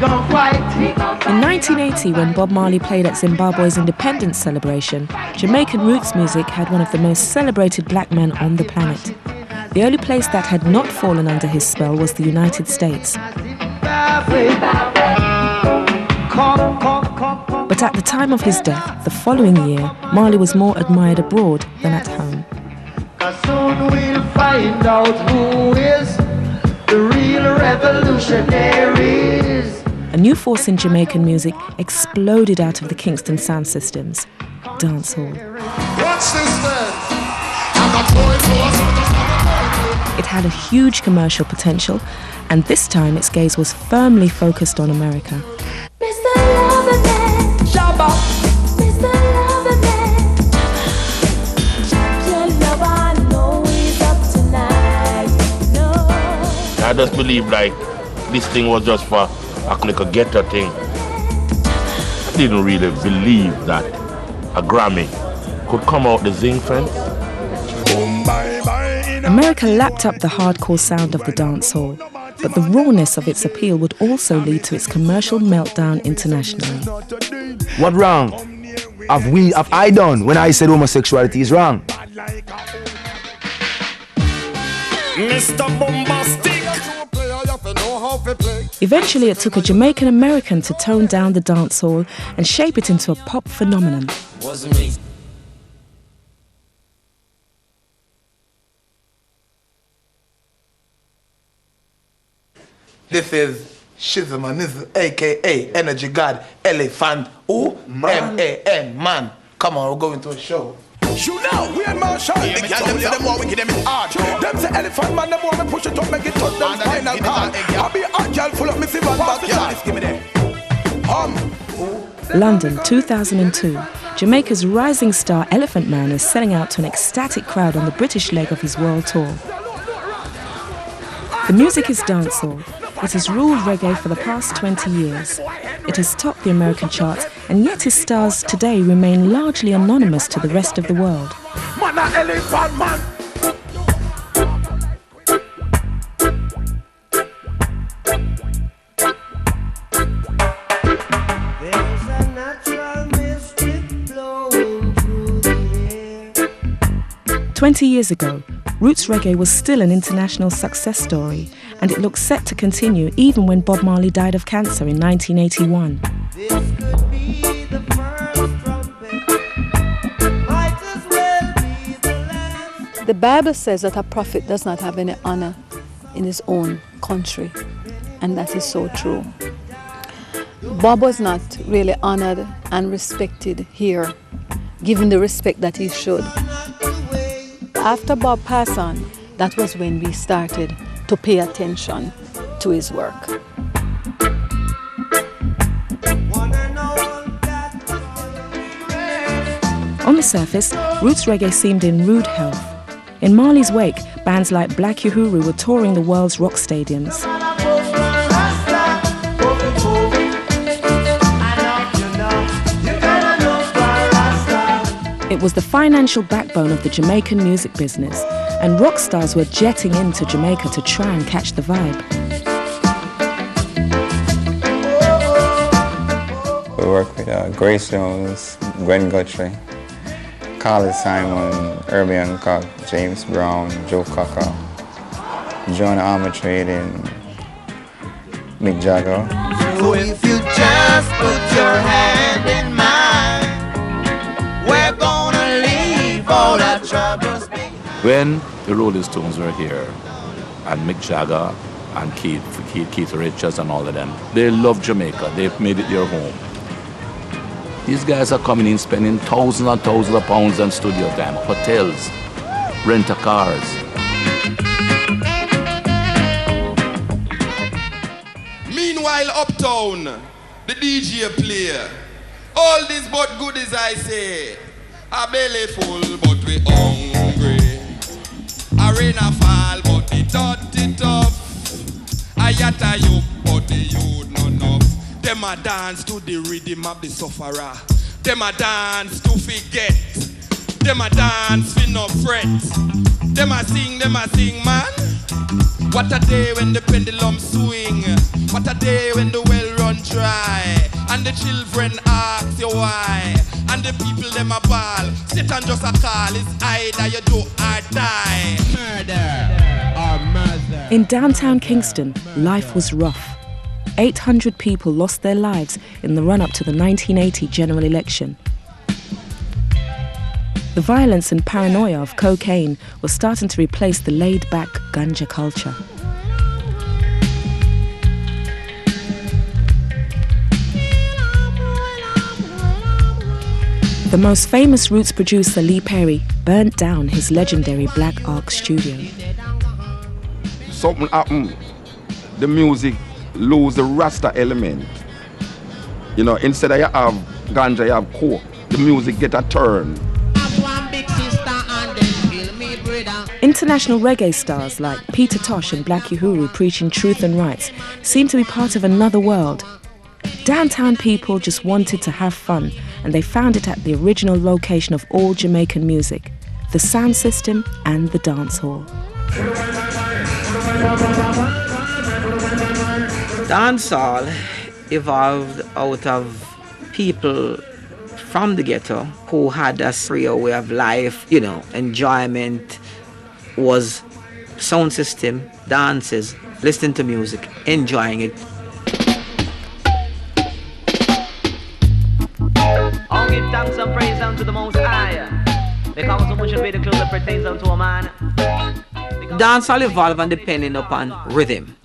In 1980, when Bob Marley played at Zimbabwe's independence celebration, Jamaican roots music had one of the most celebrated black men on the planet. The only place that had not fallen under his spell was the United States. But at the time of his death, the following year, Marley was more admired abroad than at home. Soon we'll find out who is the real revolutionaries. A new force in Jamaican music exploded out of the Kingston sound systems: dancehall. It had a huge commercial potential, and this time its gaze was firmly focused on America. I just believe like this thing was just for like a ghetto thing. I didn't really believe that a Grammy could come out the zinc fence. America lapped up the hardcore sound of the dancehall, but the rawness of its appeal would also lead to its commercial meltdown internationally. What wrong have I done when I said homosexuality is wrong? Mr. Bombastic. Eventually, it took a Jamaican American to tone down the dancehall and shape it into a pop phenomenon. Wasn't me. This is Shizm and this is aka Energy God Elephant M-A-N man. Come on, we're going to a show. You know, we ain't Marshall. Yeah, the girl them say them more wicked, them is hard. Them say elephant man, them more me push it up, make it touch them final card. I be a hot girl full of missy one back yard. Give me there. London, 2002. Jamaica's rising star Elephant Man is selling out to an ecstatic crowd on the British leg of his world tour. The music is dancehall. It has ruled reggae for the past 20 years. It has topped the American charts, and yet his stars today remain largely anonymous to the rest of the world. Man, a elephant man. There's a natural mystic blowing through the air. 20 years ago, roots reggae was still an international success story, and it looks set to continue even when Bob Marley died of cancer in 1981. This could be the first trumpet. Might as well be the last. The Bible says that a prophet does not have any honor in his own country, and that is so true. Bob was not really honored and respected here, given the respect that he should. After Bob passed on, that was when we started to pay attention to his work. On the surface, roots reggae seemed in rude health. In Marley's wake, bands like Black Uhuru were touring the world's rock stadiums. It was the financial backbone of the Jamaican music business, and rock stars were jetting into Jamaica to try and catch the vibe. We work with Grace Jones, Gwen Guthrie, Carly Simon, Herbie Hancock, James Brown, Joe Cocker, Jonah Armitage, and Mick Jagger. So if you just put your hand in mine, we're gonna leave all our troubles behind. When the Rolling Stones were here, and Mick Jagger and Keith Richards and all of them, they love Jamaica. They've made it their home. These guys are coming in spending thousands and thousands of pounds on studio time, hotels, rent-a-cars. Meanwhile, uptown, the DJ player. All these but goodies I say. A belly full, but we hungry. A rain a fall, but the dirty tough. A yatta you, but the youth no enough. Them a dance to the rhythm of the sufferer. Them a dance to forget. Them a dance for no fret. Them a sing, man. What a day when the pendulum swing. What a day when the well run dry. And the children ask you why. And the people them a ball. Satan just a call. It's either you do or die. Murder or murder. In downtown Kingston, life was rough. 800 people lost their lives in the run-up to the 1980 general election. The violence and paranoia of cocaine was starting to replace the laid-back ganja culture. The most famous roots producer, Lee Perry, burnt down his legendary Black Ark studio. Something happened. The music lose the Rasta element. You know, instead of you have ganja, you have coke. The music get a turn. International reggae stars like Peter Tosh and Black Uhuru preaching truth and rights seem to be part of another world. Downtown people just wanted to have fun, and they found it at the original location of all Jamaican music, the sound system and the dance hall. Dancehall evolved out of people from the ghetto who had a free way of life, you know, enjoyment was sound system, dances, listening to music, enjoying it. I'll give thanks and praise unto the Most High, because so much of it the clothes that pertains unto a man. Dancehall evolved and depending upon rhythm,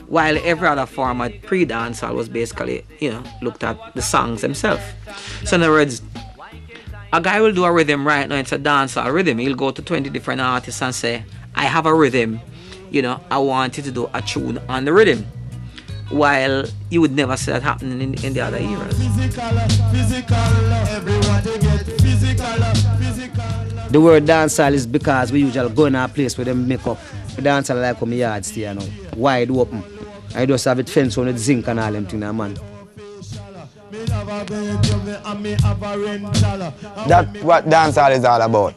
while every other format pre-dancehall was basically, you know, looked at the songs themselves. So in other words, a guy will do a rhythm right now, it's a dancehall rhythm. He'll go to 20 different artists and say, I have a rhythm, you know, I want you to do a tune on the rhythm. While you would never see that happening in the other eras. The word dancehall is because we usually go in a place where they make up. The dancehall like come yard stay, you know, wide open. I just have it fenced on with zinc and all them things, man. That's what dancehall is all about.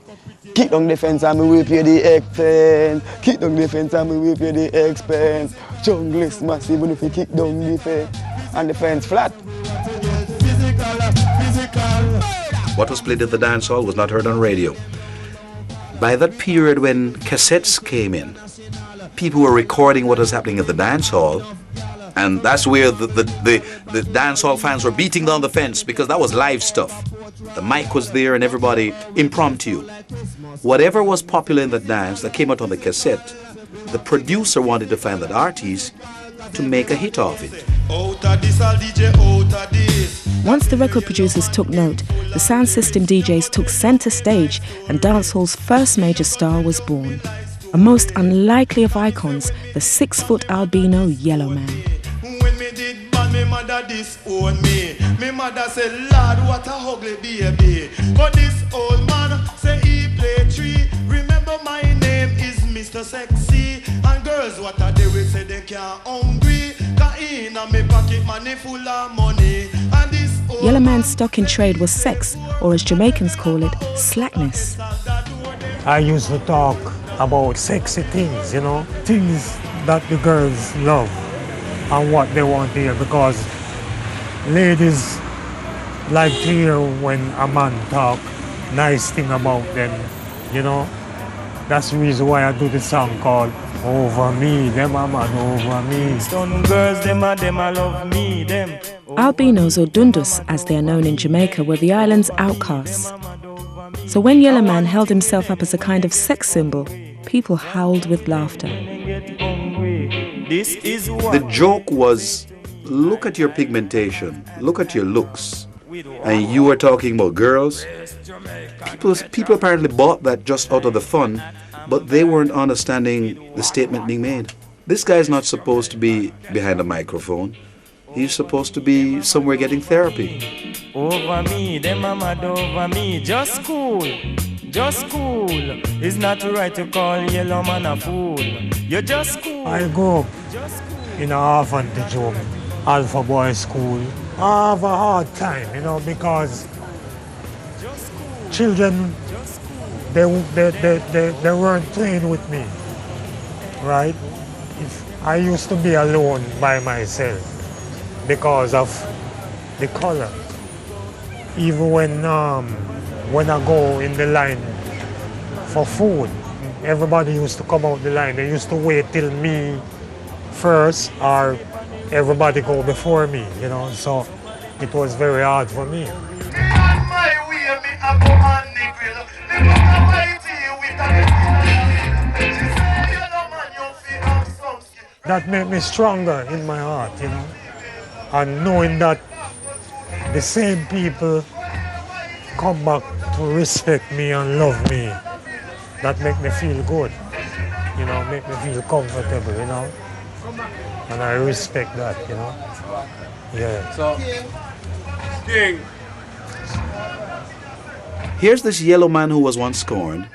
Kick down the fence and me will pay the expense. Kick down the fence and me will pay the expense. Jungle is massive even if you kick down the fence and the fence flat. What was played at the dance hall was not heard on radio. By that period when cassettes came in, people were recording what was happening at the dance hall, and that's where the dance hall fans were beating down the fence because that was live stuff. The mic was there and everybody impromptu. Whatever was popular in the dance that came out on the cassette, the producer wanted to find that artist to make a hit of it. Once the record producers took note, the sound system DJs took center stage and dancehall's first major star was born. A most unlikely of icons, the 6-foot albino Yellow Man. When me did ban, me mother disown me. Me mother said, Lord, what a ugly baby. But this old man say he play tree. Remember my name is Mr. Sexy. And girls, what are they will say they can't hungry. Cause in a me pocket money full of money. And this Yellow Man's stock in trade was sex, or as Jamaicans call it, slackness. I used to talk about sexy things, you know, things that the girls love and what they want to hear, because ladies like to hear when a man talk nice thing about them, you know. That's the reason why I do the song called Over Me, them a mad over me. Some girls, them a love me, them. Albinos, or Dundus as they are known in Jamaica, were the island's outcasts. So when Yellow Man held himself up as a kind of sex symbol, people howled with laughter. The joke was, look at your pigmentation, look at your looks, and you were talking about girls. People apparently bought that just out of the fun, but they weren't understanding the statement being made. This guy's not supposed to be behind a microphone. He's supposed to be somewhere getting therapy. Over me, them a mad over me. Just cool, just cool. It's not right to call Yellow Man a fool. You're just cool. I grew up in an orphanage home, Alpha Boy School. I have a hard time, you know, because children, they weren't playing with me, right? I used to be alone by myself. because of the color. Even when I go in the line for food, everybody used to come out the line. They used to wait till me first or everybody go before me, you know, so it was very hard for me. That made me stronger in my heart, you know, and knowing that the same people come back to respect me and love me, that make me feel good, you know, make me feel comfortable, you know, and I respect that, you know, yeah. So, here's this yellow man who was once scorned,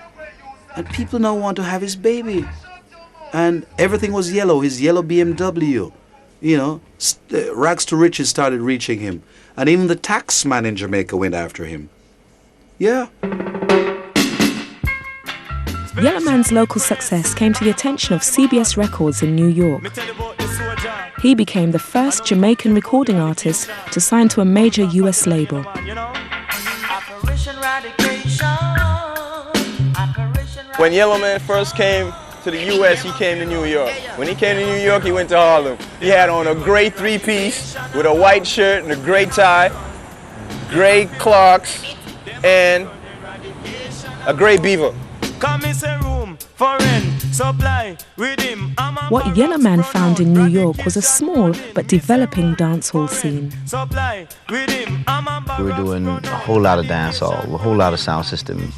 and people now want to have his baby. And everything was yellow, his yellow BMW. You know, rags to riches started reaching him. And even the tax man in Jamaica went after him. Yeah. Yellow Man's local success came to the attention of CBS Records in New York. He became the first Jamaican recording artist to sign to a major US label. When Yellow Man first came to the US, he came to New York. When he came to New York, he went to Harlem. He had on a gray three-piece with a white shirt and a gray tie, gray Clarks, and a gray beaver. What Yellow Man found in New York was a small but developing dancehall scene. We were doing a whole lot of dancehall, a whole lot of sound system.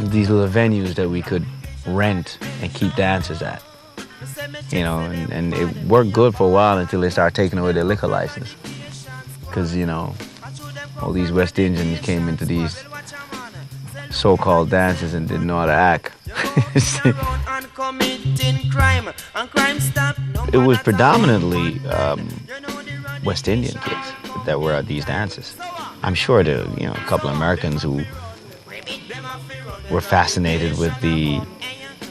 These little venues that we could rent and keep dancers at, you know, and it worked good for a while until they started taking away their liquor license. Because, you know, all these West Indians came into these so-called dances and didn't know how to act. It was predominantly West Indian kids that were at these dances. I'm sure there were, you know, a couple of Americans who were fascinated with the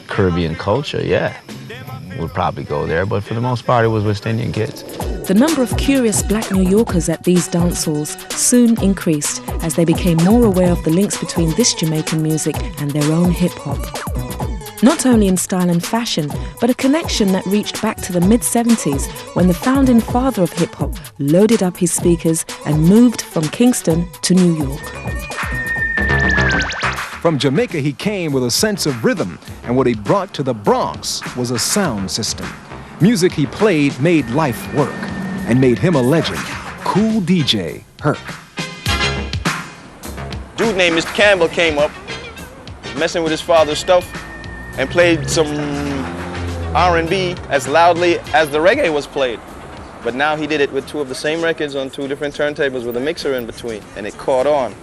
Caribbean culture, yeah, would probably go there, but for the most part it was West Indian kids. The number of curious black New Yorkers at these dance halls soon increased as they became more aware of the links between this Jamaican music and their own hip-hop. Not only in style and fashion, but a connection that reached back to the mid-70s when the founding father of hip-hop loaded up his speakers and moved from Kingston to New York. From Jamaica, he came with a sense of rhythm, and what he brought to the Bronx was a sound system. Music he played made life work and made him a legend. Cool DJ Herc. Dude named Mr. Campbell came up, messing with his father's stuff, and played some R&B as loudly as the reggae was played. But now he did it with two of the same records on two different turntables with a mixer in between, and it caught on.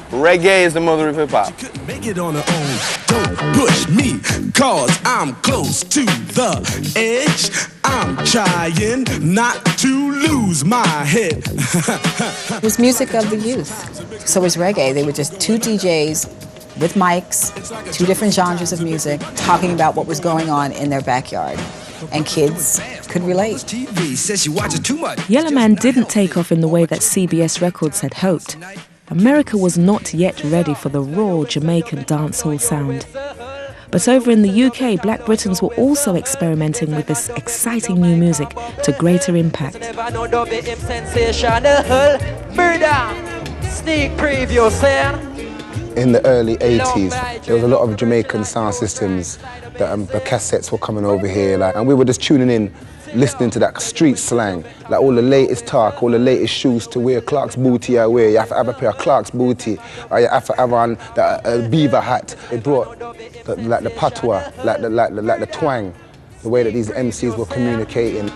Reggae is the mother of hip-hop. Make it on her own. Don't push me, cause I'm close to the edge. I'm trying not to lose my head. It was music of the youth. So was reggae. They were just two DJs with mics, two different genres of music, talking about what was going on in their backyard. And kids could relate. Yellow Man didn't take off in the way that CBS Records had hoped. America was not yet ready for the raw Jamaican dancehall sound. But over in the UK, Black Britons were also experimenting with this exciting new music to greater impact. Sneak preview, In the early 80s, there was a lot of Jamaican sound systems that the cassettes were coming over here, and we were just tuning in, listening to that street slang, like all the latest talk, all the latest shoes to wear, Clark's booty I wear, you have to have a pair of Clark's booty, or you have to have on a beaver hat. It brought the patois, like the twang, the way that these MCs were communicating.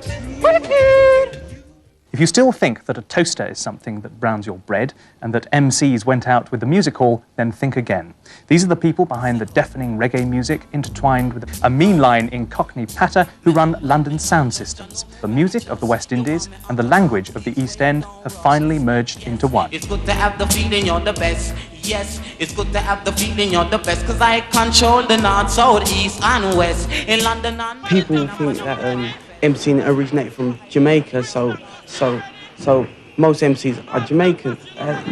If you still think that a toaster is something that browns your bread and that MCs went out with the music hall, then think again. These are the people behind the deafening reggae music intertwined with a mean line in Cockney patter who run London Sound Systems. The music of the West Indies and the language of the East End have finally merged into one. It's good to have the feeling you're the best. Yes, it's good to have the feeling you're the best, cause I control the north, south, east and west in London. And people think that MCing originated from Jamaica, so most MCs are Jamaican.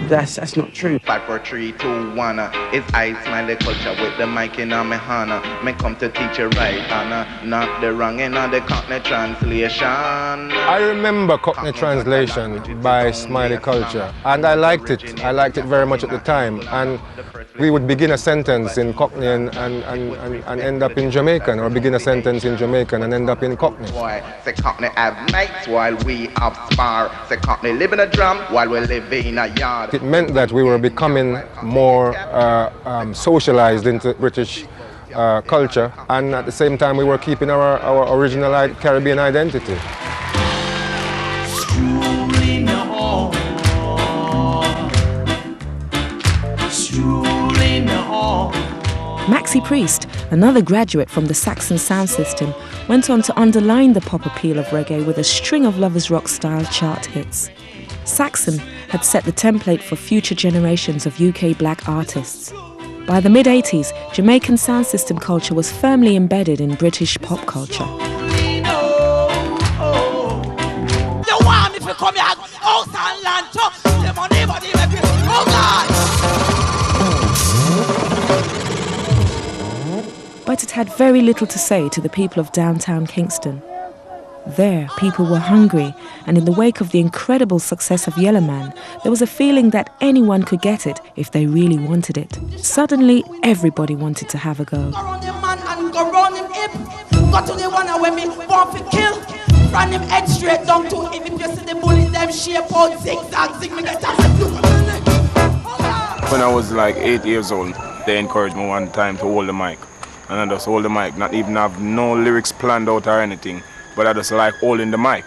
That's not true. 5, 4, 3, 2, 1. It's I, Smiley Culture with the mic in my hand. Me come to teach you right, not the wrong in the Cockney translation. I remember Cockney translation by Smiley Culture, and I liked it. I liked it very much at the time. And we would begin a sentence in Cockney and end up in Jamaican, or begin a sentence in Jamaican and end up in Cockney. Boy, say Cockney have nights while we have spar. Say Cockney live in a drum while we live in a yard. It meant that we were becoming more socialized into British culture, and at the same time we were keeping our original Caribbean identity. Maxi Priest, another graduate from the Saxon sound system, went on to underline the pop appeal of reggae with a string of lovers rock style chart hits. Saxon had set the template for future generations of UK black artists. By the mid-80s, Jamaican sound system culture was firmly embedded in British pop culture. But it had very little to say to the people of downtown Kingston. There, people were hungry, and in the wake of the incredible success of Yellow Man, there was a feeling that anyone could get it if they really wanted it. Suddenly, everybody wanted to have a go. When I was like 8 years old, they encouraged me one time to hold the mic. And I just hold the mic, not even have no lyrics planned out or anything, but I just like holding the mic.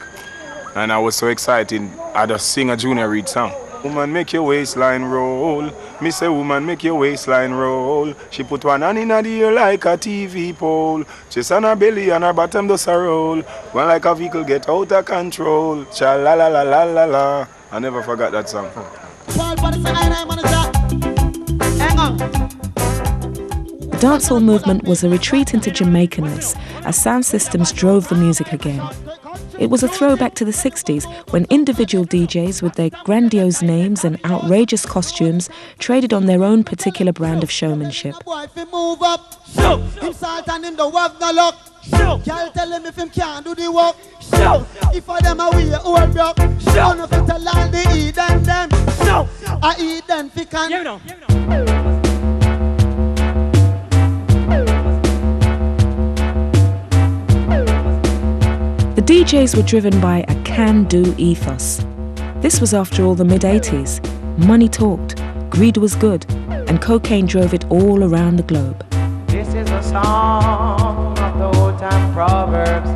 And I was so excited, I just sing a Junior Reid song. Woman, make your waistline roll. Me say, woman, make your waistline roll. She put one hand in the ear like a TV pole. Chest on her belly and her bottom does a roll. One like a vehicle get out of control. Cha la la la la la la. I never forgot that song. The dancehall movement was a retreat into Jamaicanness as sound systems drove the music again. It was a throwback to the 60s when individual DJs with their grandiose names and outrageous costumes traded on their own particular brand of showmanship. The DJs were driven by a can-do ethos. This was, after all, the mid-80s. Money talked, greed was good, and cocaine drove it all around the globe. This is a song of the old-time proverbs.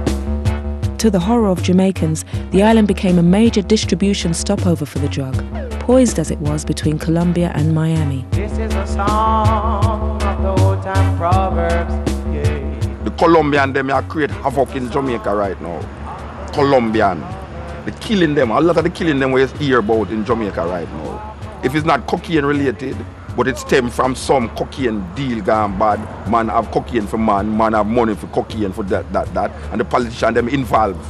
To the horror of Jamaicans, the island became a major distribution stopover for the drug, poised as it was between Colombia and Miami. This is a song of the old-time proverbs. The Colombian, them are create havoc in Jamaica right now. Colombian. The killing them, a lot of the killing them we hear about in Jamaica right now. If it's not cocaine related, but it stems from some cocaine deal gone bad, man have cocaine for man have money for cocaine for that, and the politician them involved.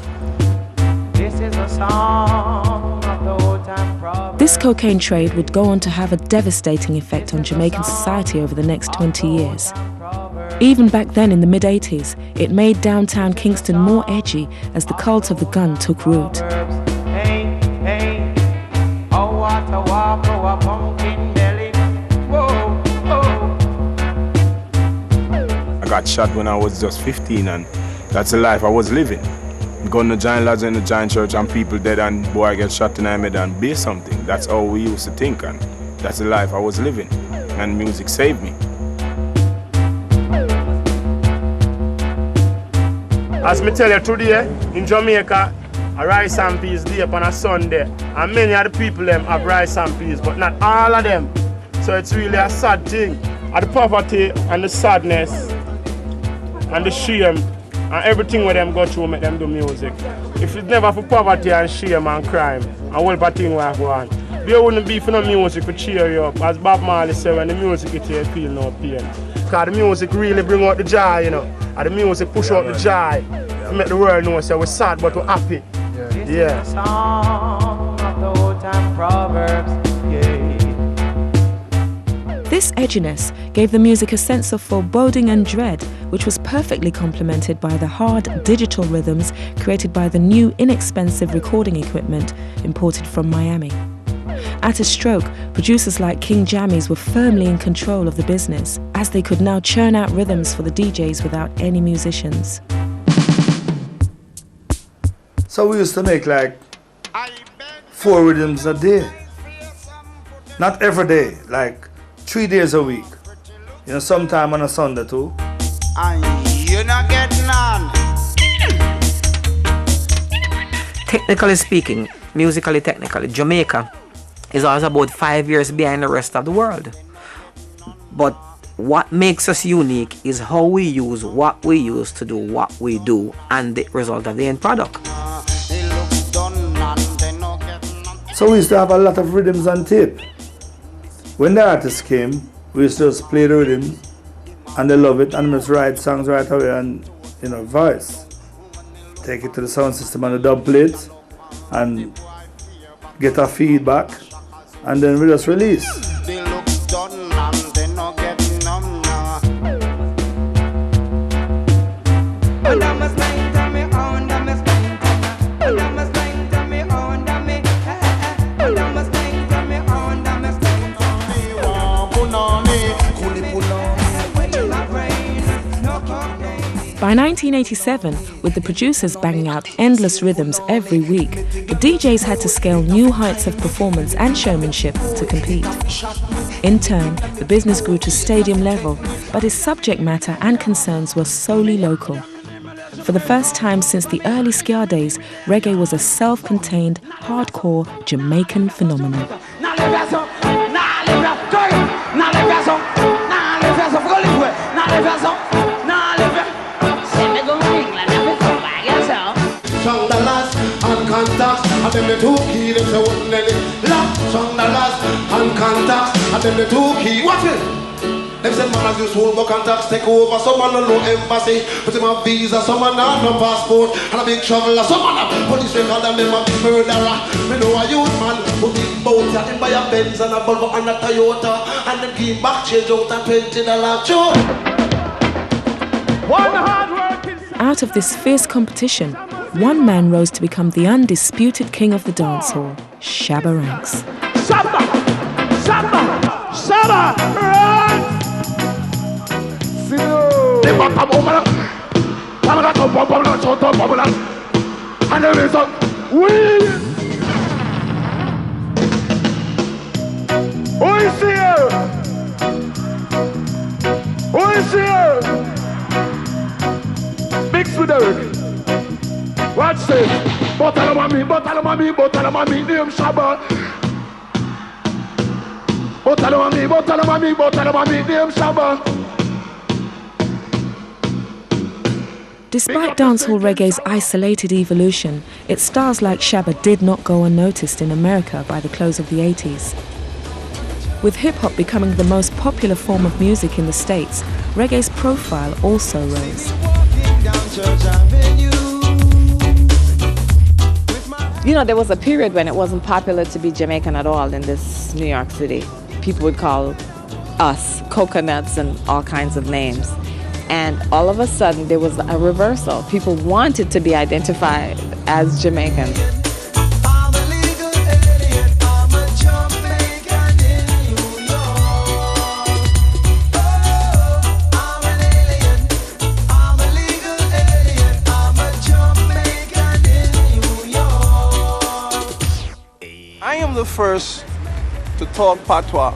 This is a song of the old-time proverbs. This cocaine trade would go on to have a devastating effect on Jamaican society over the next 20 years. Even back then in the mid-80s, it made downtown Kingston more edgy as the cult of the gun took root. I got shot when I was just 15, and that's the life I was living. Going to giant lads in the giant church and people dead and boy get shot in the head and be something. That's how we used to think, and that's the life I was living. And music saved me. As me tell you today, in Jamaica, a rice and peas day on a Sunday. And many of the people them have rice and peas, but not all of them. So it's really a sad thing. And the poverty and the sadness and the shame and everything where them go through make them do music. If it's never for poverty and shame and crime and all the thing we go on, there wouldn't be for no music to cheer you up. As Bob Marley said, when the music is here, feel no pain. because the music really bring out the joy, you know. And the music push out the joy to make the world know so we're sad but we're happy. Yeah. Song of the old time proverbs, This edginess gave the music a sense of foreboding and dread, which was perfectly complemented by the hard digital rhythms created by the new inexpensive recording equipment imported from Miami. At a stroke, producers like King Jammies were firmly in control of the business, as they could now churn out rhythms for the DJs without any musicians. So we used to make like 4 rhythms a day. Not every day, like 3 days a week. You know, sometime on a Sunday too. and you're not getting on. Technically speaking, musically technically, Jamaica is always about 5 years behind the rest of the world. But what makes us unique is how we use what we use to do what we do and the result of the end product. So we used to have a lot of rhythms on tape. When the artists came, we used to just play the rhythms and they love it and we just write songs right away and, you know, voice. Take it to the sound system and the dub plate and get our feedback and then we just release. They look done and they not getting on now. By 1987, with the producers banging out endless rhythms every week, the DJs had to scale new heights of performance and showmanship to compete. In turn, the business grew to stadium level, but its subject matter and concerns were solely local. For the first time since the early ska days, reggae was a self-contained, hardcore Jamaican phenomenon. Strong the last and contacts, and them the two key, them say what Nelly. Lock, strong the last and contacts, and them the two key. Watch it. Them say man as you soul, but contacts take over. Some man no embassy, but him have visa. Some man have no passport, and a big traveler. Some man have police record, and them a big murderer. Me know a youth man who big boat, and him buy a Benz and a Volvo and a Toyota, and them give back change out and $20. Sure. One hard work. Out of this fierce competition, one man rose to become the undisputed king of the dancehall, Shabba Ranks. Shabba! Shabba! Shabba! Run! They back up over and there is a wheel. Who is here? Who is here? Mix with Eric. Watch this. Bottle of me, name Shabba. Bottle of me, name Shabba. Despite dancehall reggae's isolated evolution, its stars like Shabba did not go unnoticed in America by the close of the 80s. With hip-hop becoming the most popular form of music in the States, reggae's profile also rose. You know, there was a period when it wasn't popular to be Jamaican at all in this New York City. People would call us coconuts and all kinds of names. And all of a sudden, there was a reversal. People wanted to be identified as Jamaicans. I am the first to talk patois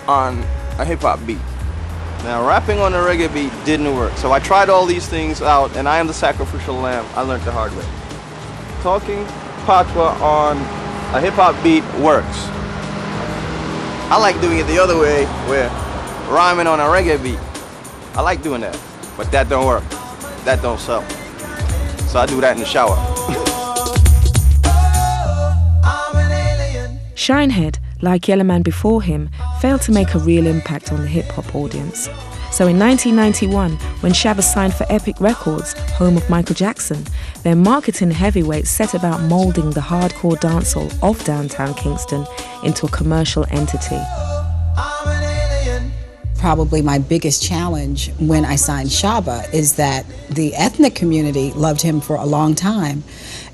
on a hip-hop beat. Now, rapping on a reggae beat didn't work, so I tried all these things out, and I am the sacrificial lamb. I learned the hard way. Talking patois on a hip-hop beat works. I like doing it the other way, where rhyming on a reggae beat. I like doing that, but that don't work. That don't sell. So I do that in the shower. Shinehead, like Yellowman before him, failed to make a real impact on the hip-hop audience. So in 1991, when Shabba signed for Epic Records, home of Michael Jackson, their marketing heavyweights set about moulding the hardcore dancehall of downtown Kingston into a commercial entity. Probably my biggest challenge when I signed Shabba is that the ethnic community loved him for a long time,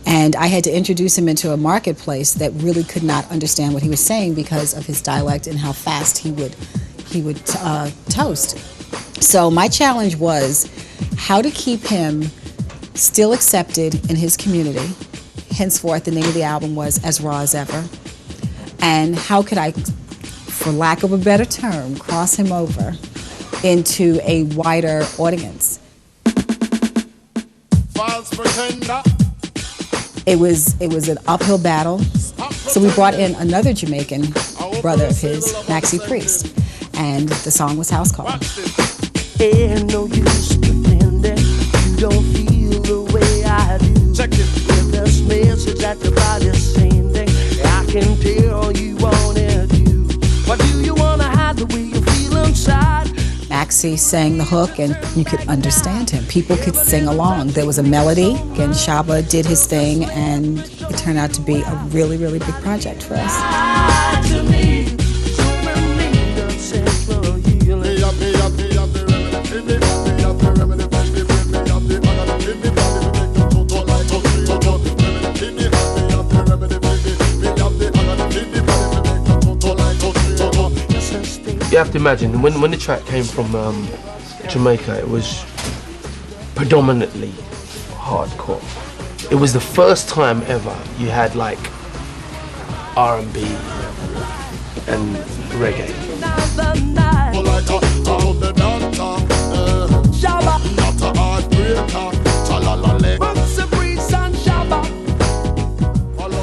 and I had to introduce him into a marketplace that really could not understand what he was saying because of his dialect and how fast he would toast. So my challenge was how to keep him still accepted in his community. Henceforth, the name of the album was As Raw As Ever. And how could I, for lack of a better term, cross him over into a wider audience? False pretender. It was an uphill battle. So we brought in another Jamaican brother of his, Maxie Priest, and the song was house call. Ain't no use pretending you don't feel the way I do. Check it. With this message that the body's sending, I can tell you want it you. But do you want to hide the way you feel inside? Maxie sang the hook and you could understand him. People could sing along. There was a melody and Shabba did his thing and it turned out to be a really, really big project for us. You have to imagine, when the track came from Jamaica, it was predominantly hardcore. It was the first time ever you had like R&B and reggae.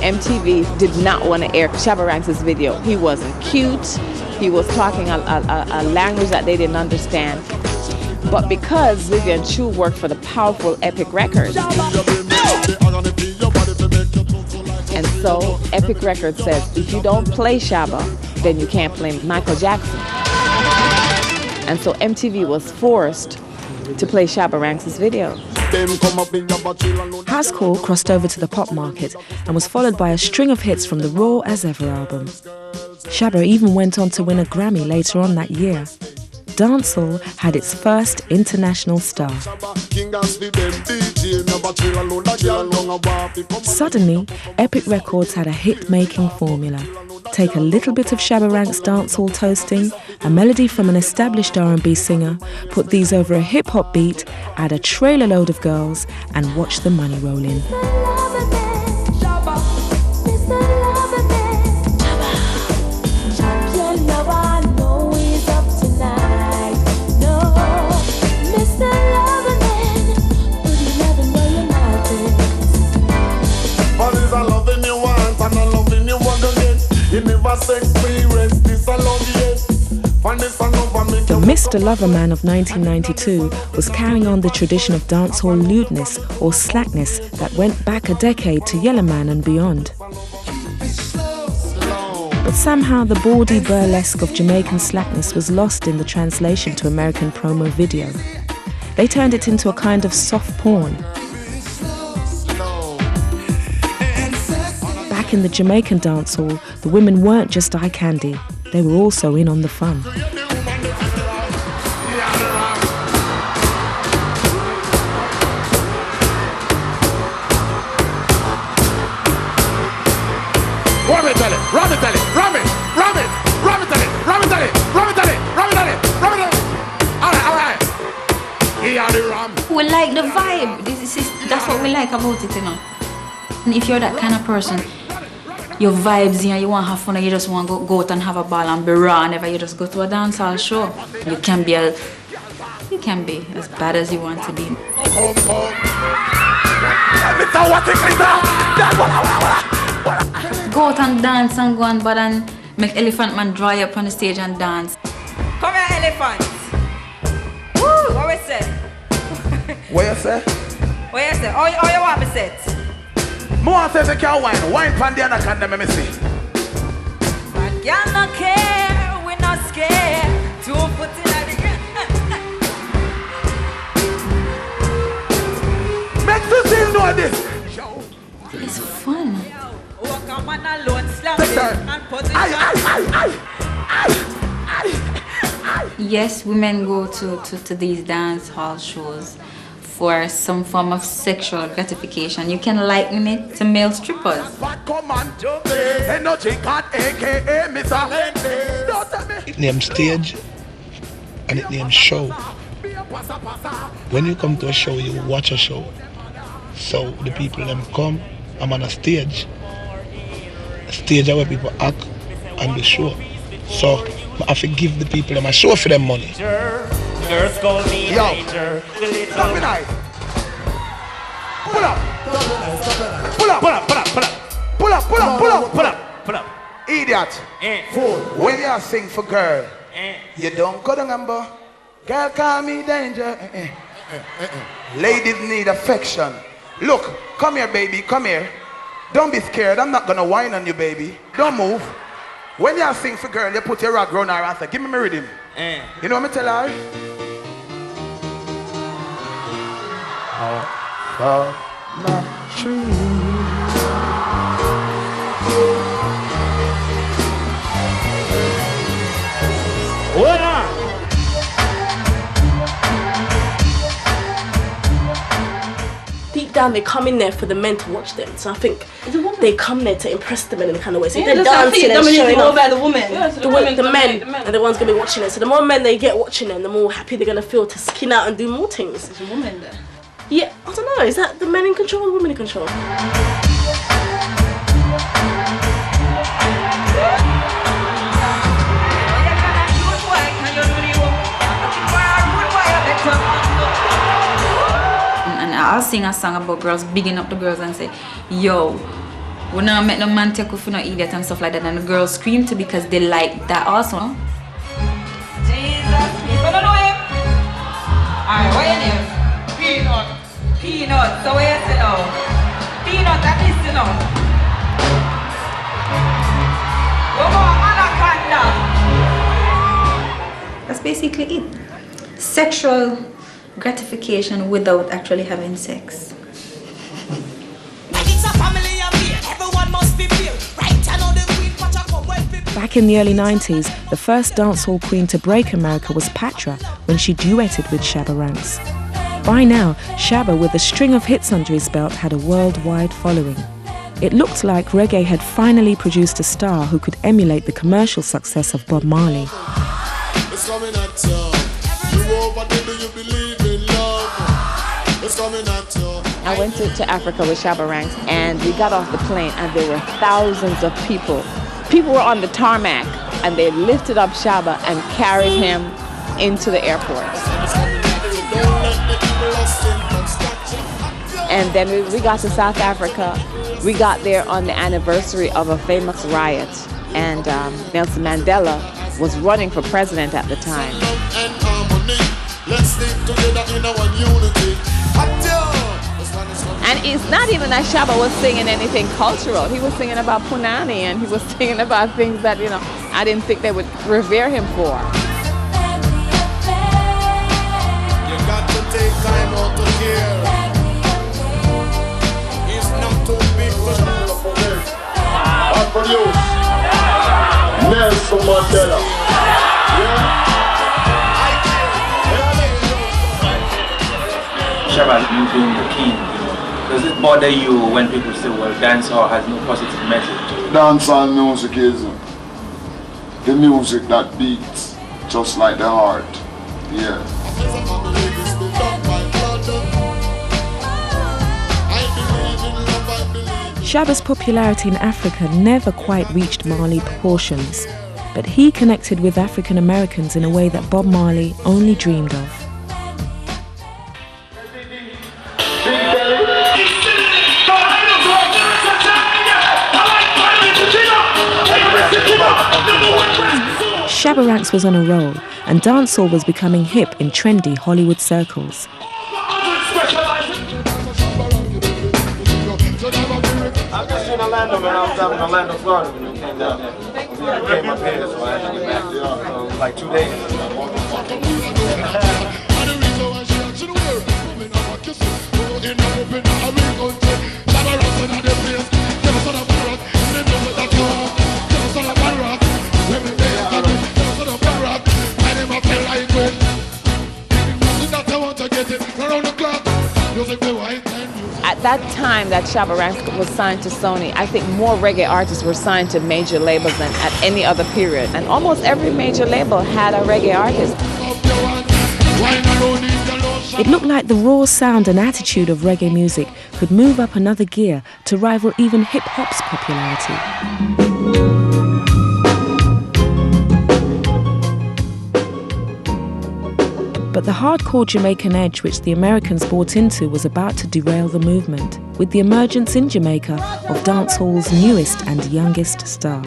MTV did not want to air Shabba Ranks' video. He wasn't cute. He was talking a language that they didn't understand. But because Vivian Chu worked for the powerful Epic Records, and so Epic Records says, if you don't play Shabba, then you can't play Michael Jackson. And so MTV was forced to play Shabba Ranks' video. House Call crossed over to the pop market and was followed by a string of hits from the Raw As Ever album. Shabba even went on to win a Grammy later on that year. Dancehall had its first international star. Suddenly, Epic Records had a hit-making formula. Take a little bit of Shabba Ranks dancehall toasting, a melody from an established R&B singer, put these over a hip-hop beat, add a trailer load of girls, and watch the money roll in. The Mr. Loverman of 1992 was carrying on the tradition of dancehall lewdness or slackness that went back a decade to Yellowman and beyond. But somehow the bawdy burlesque of Jamaican slackness was lost in the translation to American promo video. They turned it into a kind of soft porn. Back in the Jamaican dancehall, the women weren't just eye candy, they were also in on the fun. We like the vibe. That's what we like about it, you know. And if you're that kind of person, your vibes, you know, you want to have fun and you just want to go out and have a ball and be raw whenever you just go to a dancehall show. You can be as bad as you want to be. Go out and dance and go and bad and make Elephant Man dry up on the stage and dance. Come here, elephant. Woo! What we say? What you say? What you say? How you want me set? More say they can wine pan the other can let me see. Y'all not care, we not scared. 2 foot in the still know this. It's fun. Yes, women go to these dance hall shows for some form of sexual gratification. You can liken it to male strippers. It names stage and it names show. When you come to a show, you watch a show. So the people them come, I'm on a stage. A stage where people act and do show. So I have to give the people them a show for them money. Girls call me major. Stop it, I. Pull up. Pull up. Pull up. Pull up. Pull up. Pull up. Pull up. Pull up. Pull up. Pull up. Idiot. When you sing for girl, you don't go to number. Girl call me danger. Ladies need affection. Look, come here, baby. Come here. Don't be scared. I'm not gonna whine on you, baby. Don't move. When you sing for girl, you put your rag round her and say, give me my rhythm. You know what I tell her? My tree. What up? Deep down, they come in there for the men to watch them. So I think they come there to impress the men in a kind of way. So Yeah, they're that's dancing and showing more off. by the woman. Yeah, so The men are the ones going to be watching it. So the more men they get watching them, the more happy they're going to feel to skin out and do more things. There's a woman there. Yeah, I don't know. Is that the men in control or the women in control? And I'll sing a song about girls, bigging up the girls and say, yo, we not make no man take off for no idiot and stuff like that. And the girls scream too because they like that also. Jesus, people don't know him. Alright, what your name? Peanut. Peanut, so what you say now? Peanut, that is you know. Come on, anaconda. That's basically it. Sexual gratification without actually having sex. Back in the early 90s, the first dancehall queen to break America was Patra when she duetted with Shabba Ranks. By now, Shabba, with a string of hits under his belt, had a worldwide following. It looked like reggae had finally produced a star who could emulate the commercial success of Bob Marley. It's coming at you. You over there, do you believe in love? It's coming at you. I went to Africa with Shabba Ranks, and we got off the plane, and there were thousands of people. People were on the tarmac, and they lifted up Shabba and carried him into the airport. And then we got to South Africa. We got there on the anniversary of a famous riot, and Nelson Mandela was running for president at the time. Let's stick together in our unity. And it's not even that Shabba was singing anything cultural. He was singing about Punani, and he was singing about things that, you know, I didn't think they would revere him for. You got to take time out to hear. It's not too big to I produce Nelson Mandela. Shabba, you being the king, does it bother you when people say, well, dancehall has no positive message to it? Dancehall music is the music that beats just like the heart. Yeah. Shabba's popularity in Africa never quite reached Marley proportions, but he connected with African Americans in a way that Bob Marley only dreamed of. Shabba Ranks was on a roll, and dancehall was becoming hip in trendy Hollywood circles. I'm just in Orlando, man. I was down in Orlando, Florida when you came down there. You came up here, so I had to get back like 2 days. At that time that Shabba Ranks was signed to Sony, I think more reggae artists were signed to major labels than at any other period. And almost every major label had a reggae artist. It looked like the raw sound and attitude of reggae music could move up another gear to rival even hip-hop's popularity. But the hardcore Jamaican edge which the Americans bought into was about to derail the movement, with the emergence in Jamaica of dancehall's newest and youngest star.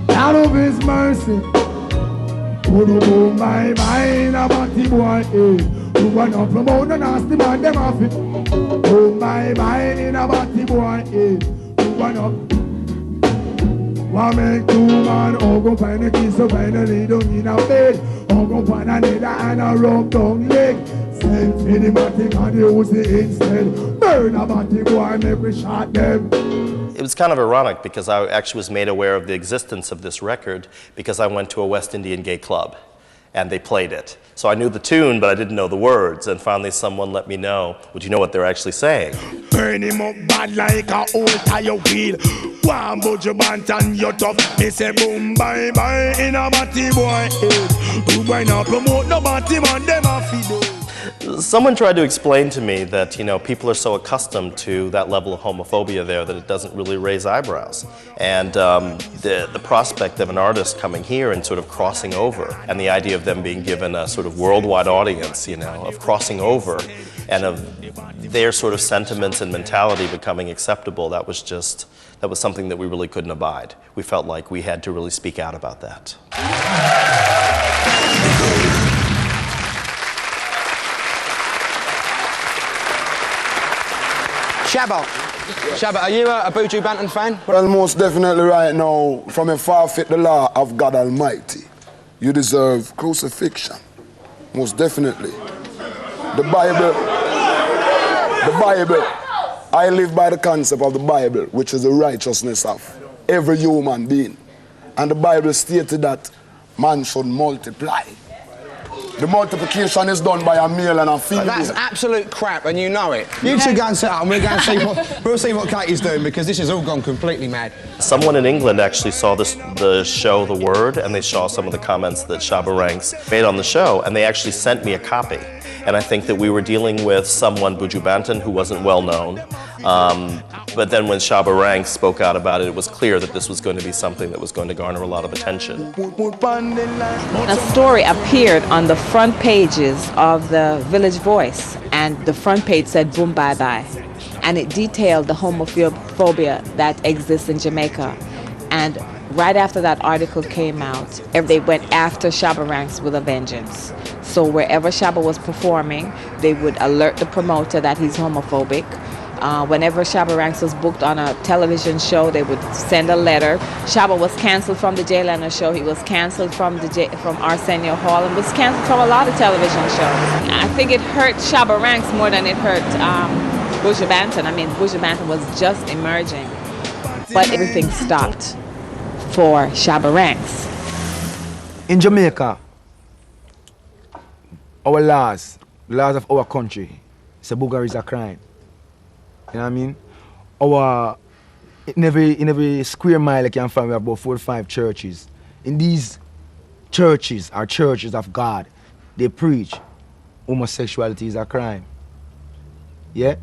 Out of His mercy, put up my mind about the boy, eh? You wanna promote the nasty man, them off it. Oh my mind about the boy, eh? You wanna make two man, or go find a kiss, or find a lay down in a bed, or go find another and a rub down leg. Send for the matic and the Uzi instead. Burn about the boy, make we shot them. It was kind of ironic because I actually was made aware of the existence of this record because I went to a West Indian gay club and they played it. So I knew the tune, but I didn't know the words, and finally someone let me know, would you know what they're actually saying? Burn him up bad like a old tire wheel. One budge band and you're tough. They say boom, bye, bye, in a batty boy. You why not promote no batty man, them a feed. Someone tried to explain to me that, you know, people are so accustomed to that level of homophobia there that it doesn't really raise eyebrows. And the prospect of an artist coming here and sort of crossing over, and the idea of them being given a sort of worldwide audience, you know, of crossing over, and of their sort of sentiments and mentality becoming acceptable, that was something that we really couldn't abide. We felt like we had to really speak out about that. Shabba, are you a Buju Banton fan? Well, most definitely right now, from a forfeit the law of God Almighty, you deserve crucifixion. Most definitely. The Bible, I live by the concept of the Bible, which is the righteousness of every human being. And the Bible stated that man should multiply. The multiplication is done by a male and a female. But that's absolute crap, and you know it. You two go and sit up, and we'll see what Katie's doing, because this has all gone completely mad. Someone in England actually saw the show The Word, and they saw some of the comments that Shabba Ranks made on the show, and they actually sent me a copy. And I think that we were dealing with someone, Buju Banton, who wasn't well known. But then when Shabba Ranks spoke out about it, it was clear that this was going to be something that was going to garner a lot of attention. A story appeared on the front pages of the Village Voice, and the front page said boom bye bye, and it detailed the homophobia that exists in Jamaica. And right after that article came out, they went after Shabba Ranks with a vengeance. So wherever Shabba was performing, they would alert the promoter that he's homophobic. Whenever Shabba Ranks was booked on a television show, they would send a letter. Shabba was cancelled from the Jay Leno show. He was cancelled from Arsenio Hall, and was cancelled from a lot of television shows. I think it hurt Shabba Ranks more than it hurt Buju Banton. I mean, Buju Banton was just emerging, but everything stopped for Shabba Ranks. In Jamaica, our laws of our country, say booger is a crime. You know what I mean? In every square mile you can find, we have about 4 or 5 churches. In these churches are churches of God. They preach homosexuality is a crime. Yeah?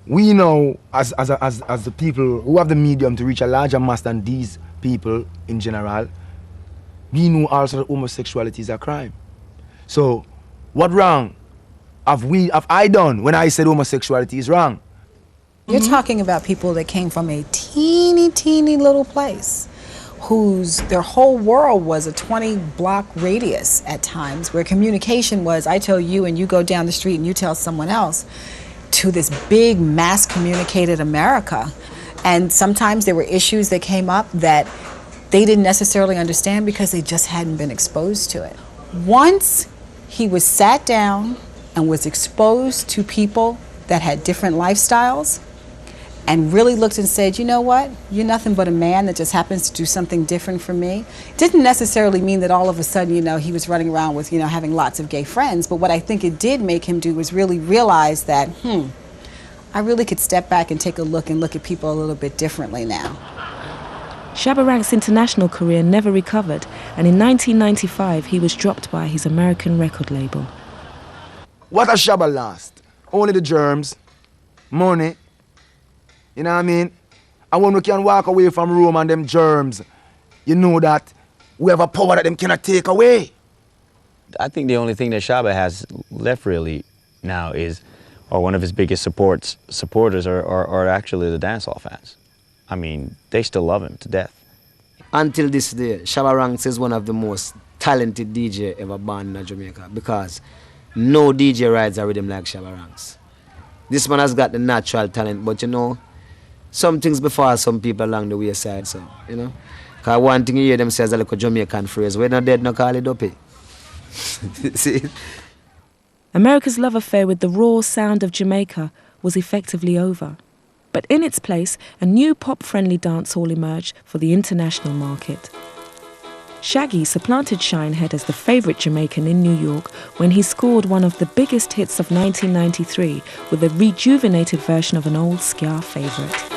We know as the people who have the medium to reach a larger mass than these people in general, we know also that homosexuality is a crime. So what wrong have I done when I said homosexuality is wrong? You're talking about people that came from a teeny little place their whole world was a 20-block radius at times, where communication was, I tell you and you go down the street and you tell someone else, to this big mass communicated America. And sometimes there were issues that came up that they didn't necessarily understand because they just hadn't been exposed to it. Once he was sat down and was exposed to people that had different lifestyles and really looked and said, you know what, you're nothing but a man that just happens to do something different from me. Didn't necessarily mean that all of a sudden, you know, he was running around with, you know, having lots of gay friends, but what I think it did make him do was really realize that, I really could step back and take a look and look at people a little bit differently now. Shabba Ranks' international career never recovered, and in 1995 he was dropped by his American record label. What a Shabba lost? Only the germs, money, you know what I mean? And when we can walk away from Rome and them germs, you know that we have a power that them cannot take away. I think the only thing that Shabba has left really now is, or one of his biggest supporters are actually the dancehall fans. I mean, they still love him to death. Until this day, Shabba Ranks is one of the most talented DJ ever born in Jamaica, because no DJ rides a rhythm like Shabba Ranks. This man has got the natural talent, but you know, some things before some people along the wayside, so, you know. Because one thing you hear them say is a little Jamaican phrase, we're not dead, no call it dopey. See? America's love affair with the raw sound of Jamaica was effectively over. But in its place, a new pop-friendly dancehall emerged for the international market. Shaggy supplanted Shinehead as the favourite Jamaican in New York when he scored one of the biggest hits of 1993 with a rejuvenated version of an old ska favourite.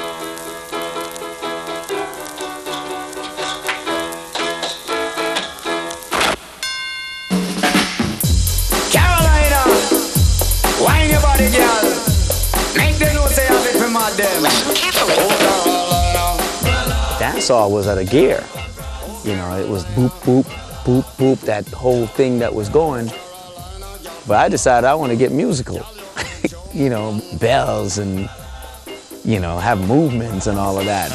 Wine your body, girl. Make them know say have it for mad them. Dancehall was at a gear. You know, it was boop, boop, boop, boop, that whole thing that was going. But I decided I want to get musical. You know, bells and, you know, have movements and all of that.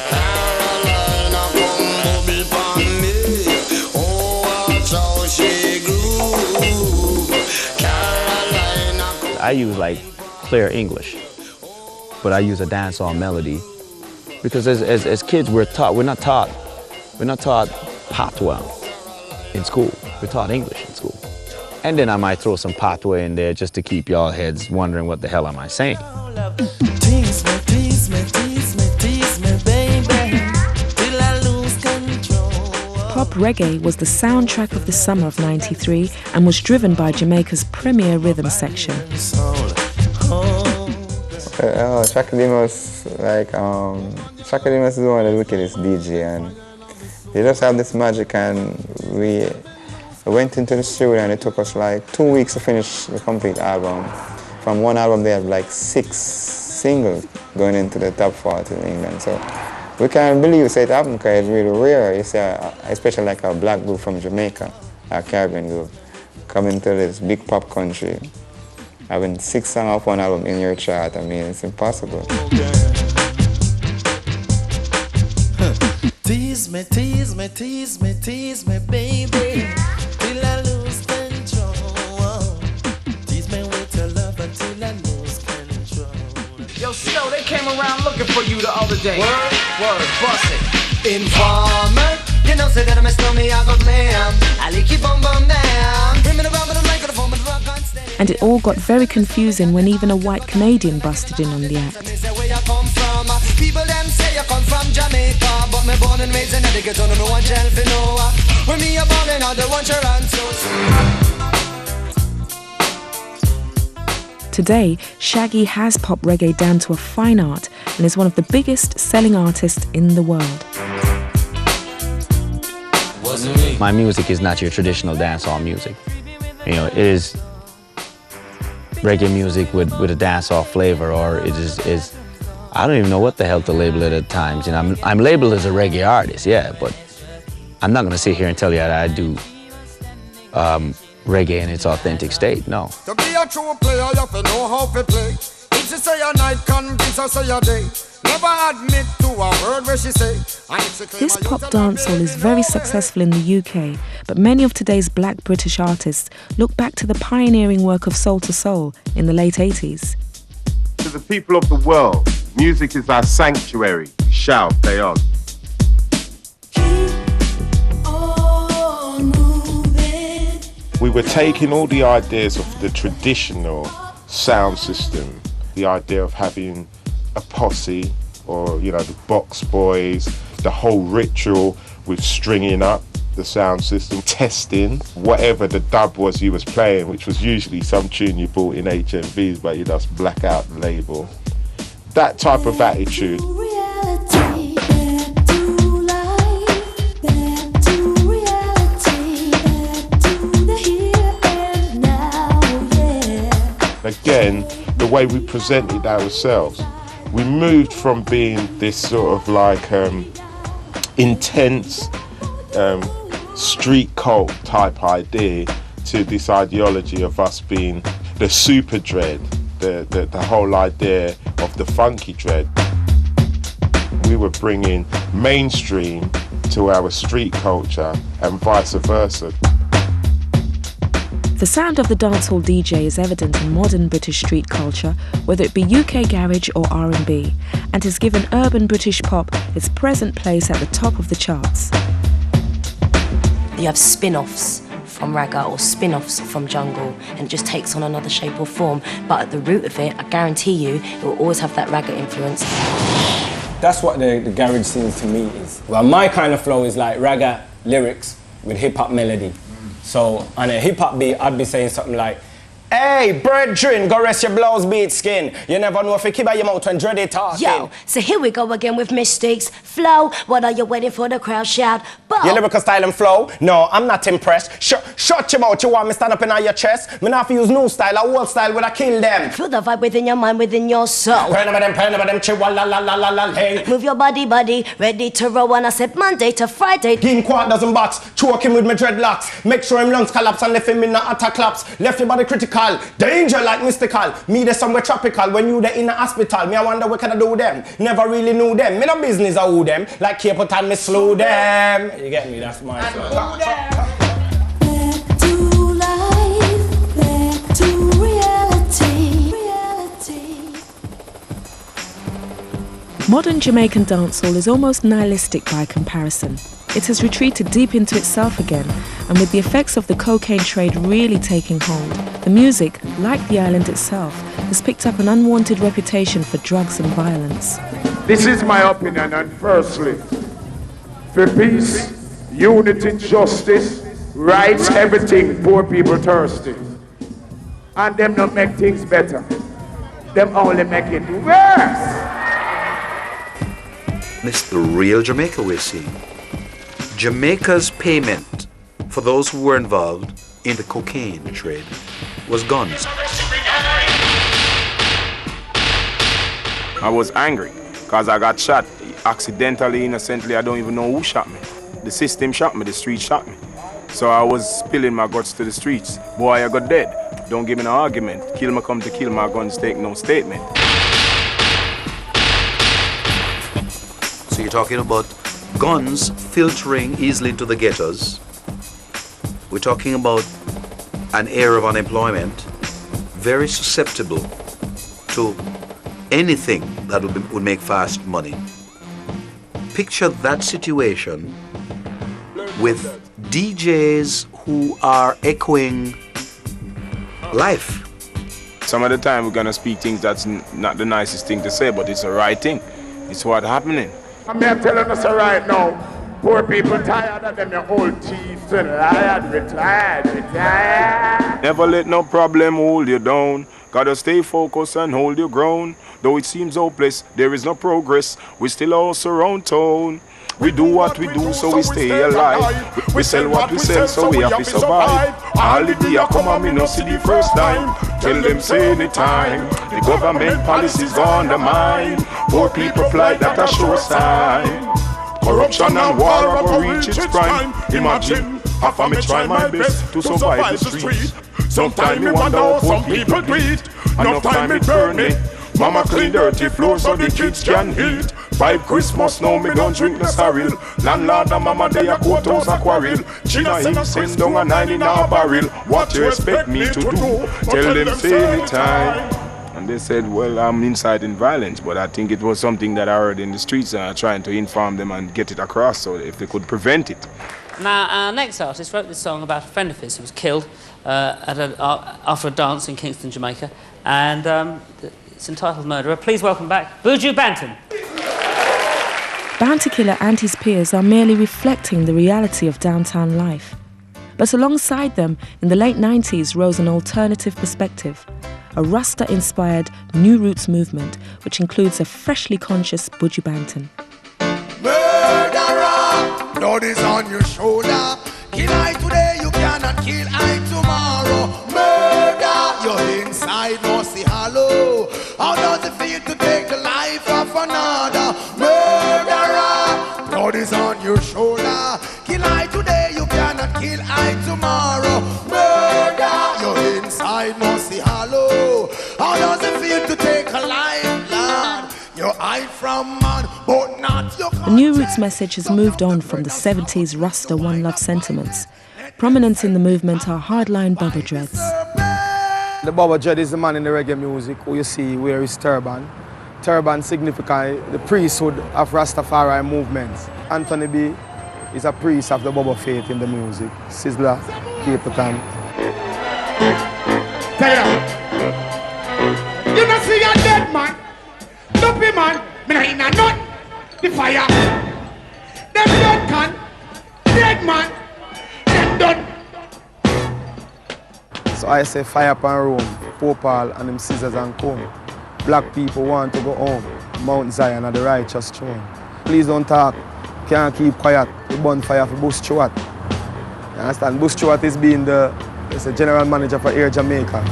I use like clear English, but I use a dancehall melody because as kids we're not taught patois in school. We're taught English in school, and then I might throw some patois in there just to keep y'all heads wondering what the hell am I saying. Tease me, tease me, tease me, tease me, baby, till I lose control. Pop reggae was the soundtrack of the summer of '93 and was driven by Jamaica's premier rhythm section. Shaka Demus, like, Shaka Demus is one of the wickedest DJ, and they just have this magic, and we went into the studio and it took us like 2 weeks to finish the complete album. From one album they had like 6 singles going into the top 40 in England, so we can't believe it happened because it's really rare. You see, especially like a black group from Jamaica, a Caribbean group, coming to this big pop country, having 6 songs off one album in your chart. I mean, it's impossible. Tease me, tease me, tease me, tease me, baby, till I lose control. Tease me with your love until I lose control. Yo, Snow, they came around looking for you the other day. Word, bust it. Informer, you know, say that I'm a stormy, I go glam. I like you bum bum down. Bring me the rubber, the mic, the phone, the rock on stage. And it all got very confusing when even a white Canadian busted in on the act. People them say you come from Jamaica, but me born and raised in the ghetto, no one shall fi know. When me a born in the one you run so. Today, Shaggy has pop reggae down to a fine art and is one of the biggest selling artists in the world. My music is not your traditional dancehall music. You know, it is reggae music with a dancehall flavor, or it is I don't even know what the hell to label it at times. You know, I'm labeled as a reggae artist, yeah, but I'm not gonna sit here and tell you that I do reggae in its authentic state, no. To be a true player, you have to know how to play. If she say a night, convince her say a day. Never admit to a word where she say. This pop dancehall is very successful in the UK, but many of today's black British artists look back to the pioneering work of Soul to Soul in the late 80s. To the people of the world, music is our sanctuary. We shall play on. We were taking all the ideas of the traditional sound system, the idea of having a posse, or you know, the box boys, the whole ritual with stringing up the sound system, testing whatever the dub was you was playing, which was usually some tune you bought in HMVs, but you just black out the label. That type of attitude. Again, the way we presented ourselves. We moved from being this sort of like intense street cult type idea to this ideology of us being the super dread, the whole idea of the funky dread. We were bringing mainstream to our street culture and vice versa. The sound of the dancehall DJ is evident in modern British street culture, whether it be UK garage or R&B, and has given urban British pop its present place at the top of the charts. You have spin-offs from Reggae or spin-offs from Jungle, and it just takes on another shape or form. But at the root of it, I guarantee you, it will always have that Reggae influence. That's what the garage scene to me is. Well, my kind of flow is like Reggae lyrics with hip-hop melody. So on a hip-hop beat, I'd be saying something like, hey, brethren, go rest your blouse beat skin. You never know if you keep out your mouth when dready talking. Yo, so here we go again with mistakes. Flow, what are you waiting for? The crowd shout. Bow. Your lyrical style and flow? No, I'm not impressed. Shut your mouth, you want me stand up in your chest? Me not use new style, or old style, when I kill them. Feel the vibe within your mind, within your soul. Move your body, ready to roll. And I said Monday to Friday. Give him quart dozen box, choke him with my dreadlocks. Make sure him lungs collapse and left him in the utter collapse. Left your body critical. Danger like mystical. Me there somewhere tropical. When you there in the hospital, me I wonder what can I do them. Never really knew them. Me no business I who them. Like Cape Town, me slew them. You get me? That's my song. Back to life, back to reality. Modern Jamaican dancehall is almost nihilistic by comparison. It has retreated deep into itself again, and with the effects of the cocaine trade really taking hold, the music, like the island itself, has picked up an unwanted reputation for drugs and violence. This is my opinion, and firstly, for peace, unity, justice, rights, everything, poor people thirsty. And them not make things better. Them only make it worse. This is the real Jamaica we're seeing. Jamaica's payment for those who were involved in the cocaine trade was guns. I was angry because I got shot accidentally, innocently. I don't even know who shot me. The system shot me, the street shot me. So I was spilling my guts to the streets. Boy, I got dead. Don't give me no argument. Kill me come to kill, my guns take no statement. So you're talking about guns filtering easily into the ghettos. We're talking about an era of unemployment, very susceptible to anything that would make fast money. Picture that situation with DJs who are echoing life. Some of the time we're gonna speak things that's not the nicest thing to say, but it's the right thing. It's what's happening. I'm here telling us right now, poor people tired of them, your old teeth and retired. Never let no problem hold you down. Gotta stay focused and hold your ground. Though it seems hopeless, there is no progress. We still all surround town. We do what we do, so we stay alive. We sell what we sell, so we have to survive. All the day I come and me no see the first time. Tell them say anytime. The government policies gone to mine. Poor people fly, that a sure sign. Corruption and war will reach its prime. Imagine, half of me try my best to survive the streets. Sometimes me wonder how poor people do it. Enough time me burn it. Mama clean dirty floors so the kids can eat. 5 Christmas now me don't drink the sorrel. Landlord and mama they a courthouse a quarrel. China him send down a 9 in a barrel. What you expect me to do? Tell them say anytime. And they said, well, I'm inciting violence, but I think it was something that I heard in the streets and I'm trying to inform them and get it across so if they could prevent it. Now, our next artist wrote this song about a friend of his who was killed after a dance in Kingston, Jamaica, and it's entitled Murderer. Please welcome back Buju Banton. Bounty Killer and his peers are merely reflecting the reality of downtown life. But alongside them, in the late 90s rose an alternative perspective, a Rasta-inspired New Roots movement, which includes a freshly conscious Buju Banton. Murderer, blood is on your shoulder. Kill I today, you cannot kill I tomorrow. Murder, your inside must be hollow. How does it feel to take the life of another? Murderer, blood is on your shoulder. Kill I today, you cannot kill I tomorrow. Murder, your inside must be hollow. How does it feel to take a life, Lord? You hide from man, but not your... The New Roots message has moved on from the 70s Rasta One Love sentiments. Prominent in the movement are hardline Baba Dreads. The Baba Dread is the man in the reggae music who you see wear his turban. Turban signifies the priesthood of Rastafari movement. Anthony B is a priest of the Baba faith in the music. Sizzler, Cape Town. You don't see a dead man. Dumpy man, me not in a nut. The fire. Them dead can. Dead man. Them done. So I say fire upon Rome, Pope Paul and them scissors and comb. Black people want to go home. Mount Zion and the righteous throne. Please don't talk. Can't keep quiet. We burn fire for Bush Stewart. You understand? Bush Stewart is being the general manager for Air Jamaica.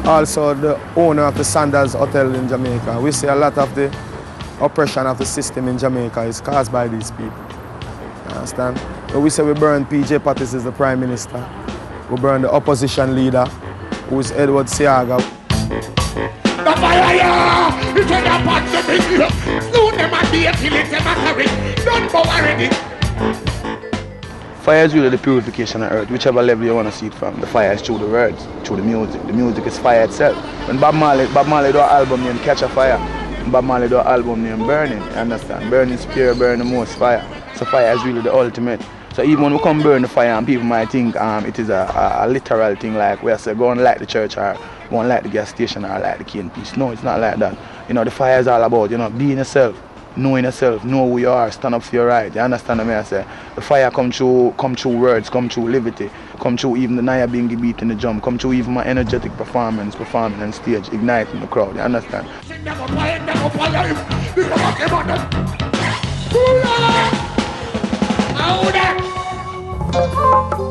Also the owner of the Sanders Hotel in Jamaica. We see a lot of the oppression of the system in Jamaica is caused by these people. You understand? So we say we burn PJ Pattis as the Prime Minister. We burn the opposition leader, who is Edward Seaga. The fire! You turn your part to me. Soon them and be a killing them and carry. Don't go already. Fire is really the purification of earth, whichever level you want to see it from. The fire is through the words, through the music. The music is fire itself. When Bob Marley do an album named Catch a Fire, and Bob Marley do an album named Burning, you understand? Burning is pure, burn the most fire. So fire is really the ultimate. So even when we come burn the fire and people might think it is a literal thing like we say go and light the church or go and light the gas station or light the cane piece. No, it's not like that. You know, the fire is all about, being yourself. Knowing yourself, know who you are, stand up for your right. You understand what I say? The fire come through words, come through liberty, come through even the Naya being beat in the drum, come through even my energetic performing on stage, igniting the crowd. You understand?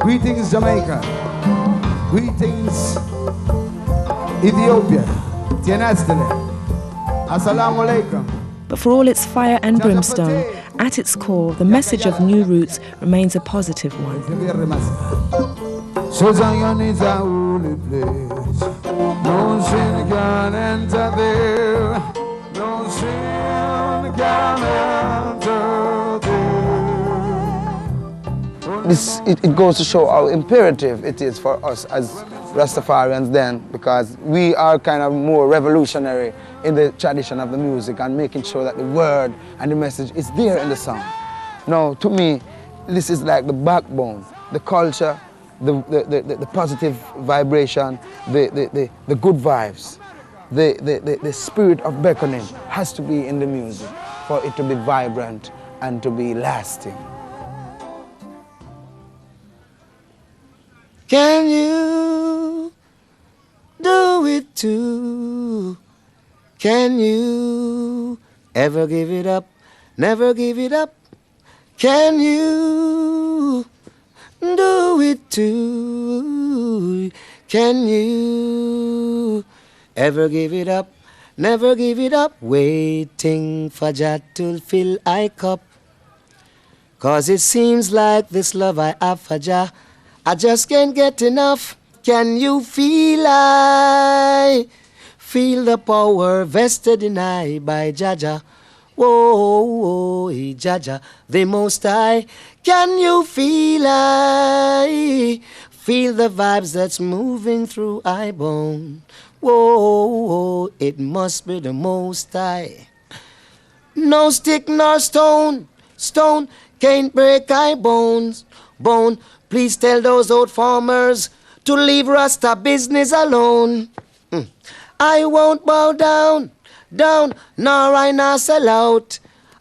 Greetings Jamaica. Greetings Ethiopia. Tienastele. Assalamu alaikum. But for all its fire and brimstone, at its core, the message of New Roots remains a positive one. So Zion is a holy place. No sin can enter there. No sin can enter there. It goes to show how imperative it is for us as Rastafarians then, because we are kind of more revolutionary in the tradition of the music and making sure that the word and the message is there in the song. Now, to me, this is like the backbone, the culture, the positive vibration, the good vibes, the spirit of beckoning has to be in the music for it to be vibrant and to be lasting. Can you do it too? Can you ever give it up, never give it up? Can you do it too? Can you ever give it up, never give it up? Waiting for Jah to fill I cup. 'Cause it seems like this love I have for Jah, I just can't get enough. Can you feel I feel the power vested in I by Jaja? Whoa, Jaja, the Most High. Can you feel I feel the vibes that's moving through I bone? Whoa, it must be the Most High. No stick nor stone, stone can't break I bones, bone. Please tell those old farmers to leave Rasta business alone. I won't bow down, nor I not sell out.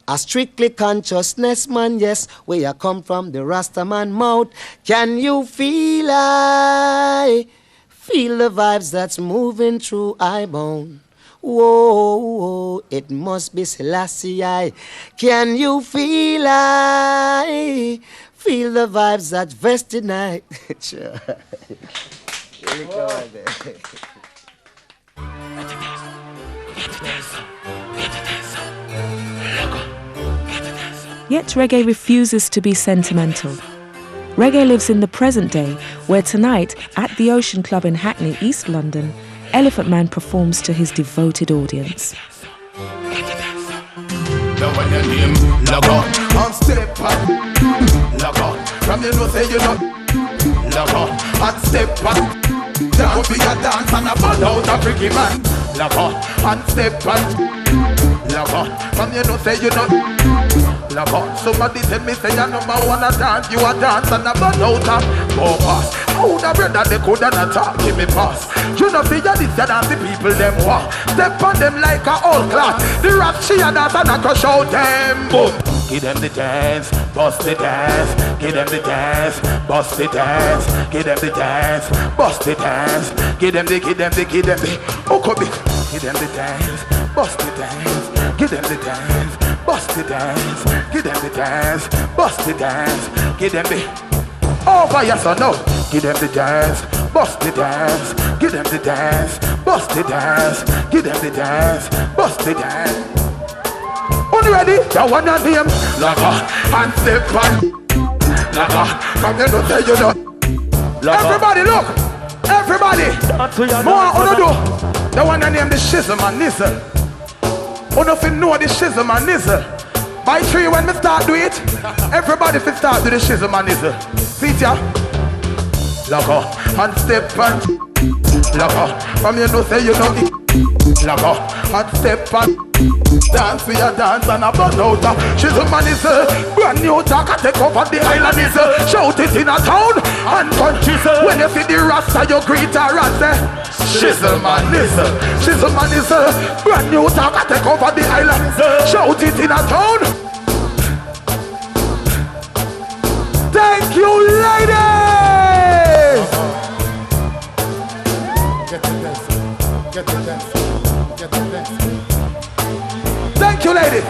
A strictly consciousness man, yes, where I come from the Rasta man mouth. Can you feel feel the vibes that's moving through I bone? Whoa, whoa, it must be Selassie. Can you feel feel the vibes that's vested night? Sure. Yet reggae refuses to be sentimental. Reggae lives in the present day, where tonight, at the Ocean Club in Hackney, East London, Elephant Man performs to his devoted audience. Somebody tell me say you number one a dance, you a dance and a burn out of pass. How the brother they coulda not talk, give me pass. You know see ya this ya dance the people them walk. Step on them like a old class. The rap she a dance and a crush out them. Boom. Give them the dance, bust the dance. Give them the dance, bust the dance. Give them the dance, bust the dance. Give them the. Oh come here. Give them the dance, bust the dance. Give them the dance. Bust the dance, give them the dance, bust the dance, give them the over yes or no, give them the dance, bust the dance, give them the dance, bust the dance, give them the dance, bust the dance. Only ready? You wanna name Lava and step on Lava, from you know say you know everybody look, everybody more on do. You wanna name the Shizzle and Nizzle. Oh, nothing know the Shizzle and Nizzle. By 3 when we start do it, everybody fit start do the Shizzle and Nizzle. See ya? Logo and step and logo. From you know say you know it. Logo and step and dance for your dance and a burn out. Shizzle and Nizzle, brand new talk I take over the island Nizzle. Shout it in a town and country. When you see the Rasta you greet a Rasta. Shizzle and Nizzle, Shizzle and Nizzle, brand new talk I take over the island. Shout it in a town. Thank you, ladies. Get the dance, get the dance, get the dance. Thank you, ladies.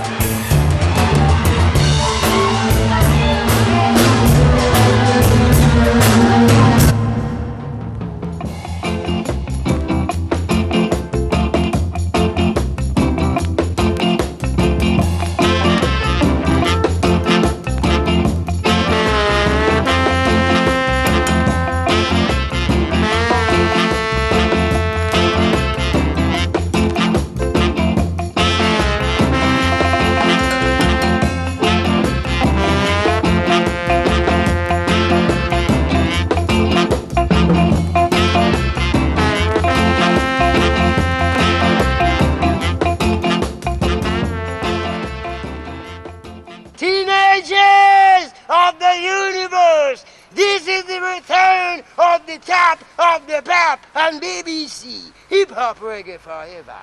Teenagers of the universe, this is the return of the top of the pop and BBC. Hip hop reggae forever.